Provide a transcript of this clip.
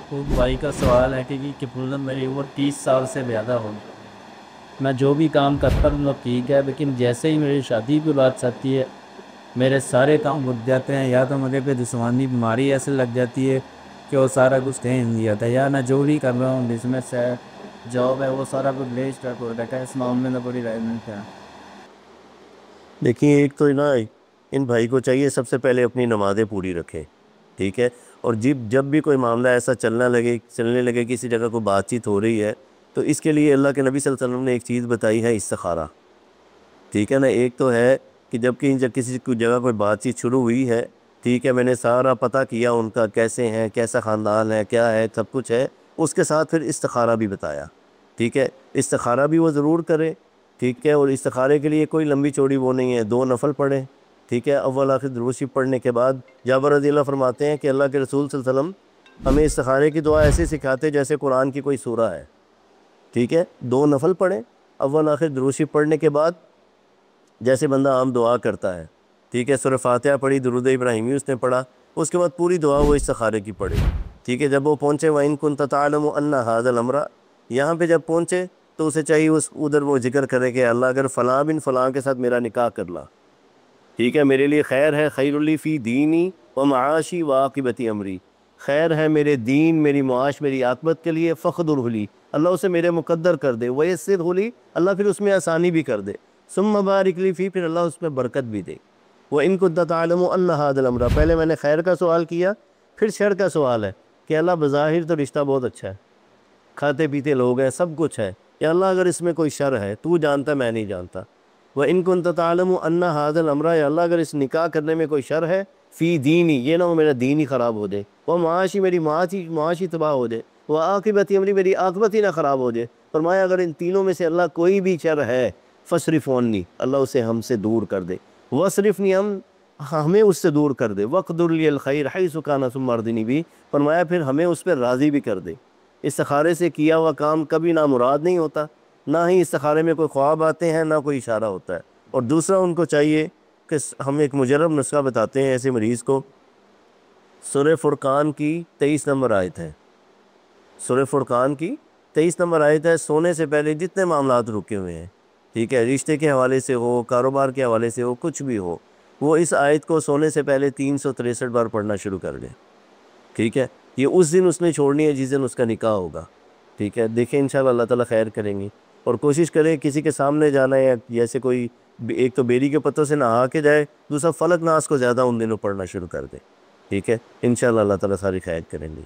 محبوب بھائی کا سوال ہے کہ پورنم میری عمر 30 سال سے زیادہ ہو گئی۔ میں جو بھی کام کرتا ہوں وہ ٹھیک ہے، لیکن جیسے ہی میری شادی کی بات آتی ہے میرے سارے کام رک جاتے ہیں، یا تو مجھے کوئی جسمانی بیماری ایسے لگ جاتی ہے کہ وہ سارا کچھ کہیں نہیں جاتا، یا میں جو بھی کر رہا ہوں بزنس ہے، جاب ہے، وہ سارا کچھ لے اسٹارٹ ہو رہتا ہے۔ اس معاملے میں بڑی رائے ہے۔ دیکھیں، ایک تو نا ان بھائی کو چاہیے سب سے پہلے اپنی نمازیں پوری رکھیں، ٹھیک ہے؟ اور جب بھی کوئی معاملہ ایسا چلنے لگے کسی جگہ کوئی بات چیت ہو رہی ہے، تو اس کے لیے اللہ کے نبی صلی اللہ علیہ وسلم نے ایک چیز بتائی ہے، استخارہ، ٹھیک ہے نا؟ ایک تو ہے کہ جب کسی جگہ کوئی بات چیت شروع ہوئی ہے، ٹھیک ہے، میں نے سارا پتہ کیا ان کا کیسے ہیں، کیسا خاندان ہے، کیا ہے، سب کچھ ہے، اس کے ساتھ پھر استخارہ بھی بتایا، ٹھیک ہے؟ استخارہ بھی وہ ضرور کرے، ٹھیک ہے؟ اور استخارے کے لیے کوئی لمبی چوڑی وہ نہیں ہے، 2 نفل پڑھیں، ٹھیک ہے؟ اول آخر درود شریف پڑھنے کے بعد جابر رضی اللہ فرماتے ہیں کہ اللہ کے رسول صلی اللہ علیہ وسلم ہمیں استخارے کی دعا ایسے سکھاتے جیسے قرآن کی کوئی سورہ ہے، ٹھیک ہے؟ 2 نفل پڑھیں، اول آخر درود شریف پڑھنے کے بعد جیسے بندہ عام دعا کرتا ہے، ٹھیک ہے؟ سورہ فاتحہ پڑھی، درود ابراہیمی اس نے پڑھا، اس کے بعد پوری دعا وہ استخارے کی پڑھی، ٹھیک ہے؟ جب وہ پہنچے وَإِن كُنتَ تَعْلَمُ أَنَّ هَذَا الْأَمْرَ، یہاں پہ جب پہنچے تو اسے چاہیے ادھر وہ ذکر کرے کہ اللہ اگر فلاں بن فلاں کے ساتھ میرا نکاح کر لا، ٹھیک ہے، میرے لیے خیر ہے، خیر لی فی دینی و معاشی و عاقبت امری، خیر ہے میرے دین، میری معاش، میری عاقبت کے لیے، فقدرہ لی، اللہ اسے میرے مقدر کر دے، ویسرہ لی، اللہ پھر اس میں آسانی بھی کر دے، ثم بارک لی فی، پھر اللہ اس میں برکت بھی دے۔ وَإِن كُنتَ تَعْلَمُ أَنَّ هَذَا الْأَمْرَ، پہلے میں نے خیر کا سوال کیا، پھر شر کا سوال ہے کہ اللہ بظاہر تو رشتہ بہت اچھا ہے، کھاتے پیتے لوگ ہیں، سب کچھ ہے، یا اللہ اگر اس میں کوئی شر ہے تو جانتا ہے، میں نہیں جانتا۔ وَإِن كُنتَ تَعْلَمُ أَنَّ هَذَا الْأَمْرَ، یا اللہ اگر اس نکاح کرنے میں کوئی شر ہے، فی دینی، یہ نہ ہو میرا دین ہی خراب ہو جائے، وہ معاشی، میری معاشی تباہ ہو جائے، وہ عاقبت امری، میری عاقبت ہی نہ خراب ہو جائے، فرمایا اگر ان تینوں میں سے اللہ کوئی بھی شر ہے، فصرف عنی، اللہ اسے ہم سے دور کر دے، وصرفنی، ہمیں اس سے دور کر دے، وقدر لی الخیر حیث کان ثم اردنی بھی، فرمایا پھر ہمیں اس پہ راضی بھی کر دے۔ استخارے سے کیا ہوا کام کبھی نامراد نہیں ہوتا، نہ ہی استخارے میں کوئی خواب آتے ہیں، نہ کوئی اشارہ ہوتا ہے۔ اور دوسرا ان کو چاہیے کہ ہم ایک مجرب نسخہ بتاتے ہیں ایسے مریض کو، سورہ فرقان کی 23 نمبر آیت ہے، سورہ فرقان کی 23 نمبر آیت ہے، سونے سے پہلے جتنے معاملات رکے ہوئے ہیں، ٹھیک ہے، رشتے کے حوالے سے ہو، کاروبار کے حوالے سے ہو، کچھ بھی ہو، وہ اس آیت کو سونے سے پہلے 363 بار پڑھنا شروع کر دیں، ٹھیک ہے؟ یہ اس دن اس نے چھوڑنی ہے جس دن اس کا نکاح ہوگا، ٹھیک ہے؟ دیکھیں انشاءاللہ اللہ تعالیٰ خیر کریں گی، اور کوشش کریں کسی کے سامنے جانا ہے، جیسے کوئی ایک تو بیری کے پتوں سے نہا کے جائے، دوسرا فلق ناس کو زیادہ ان دنوں پڑھنا شروع کر دے، ٹھیک ہے؟ انشاءاللہ اللہ تعالیٰ ساری خیر کریں گی۔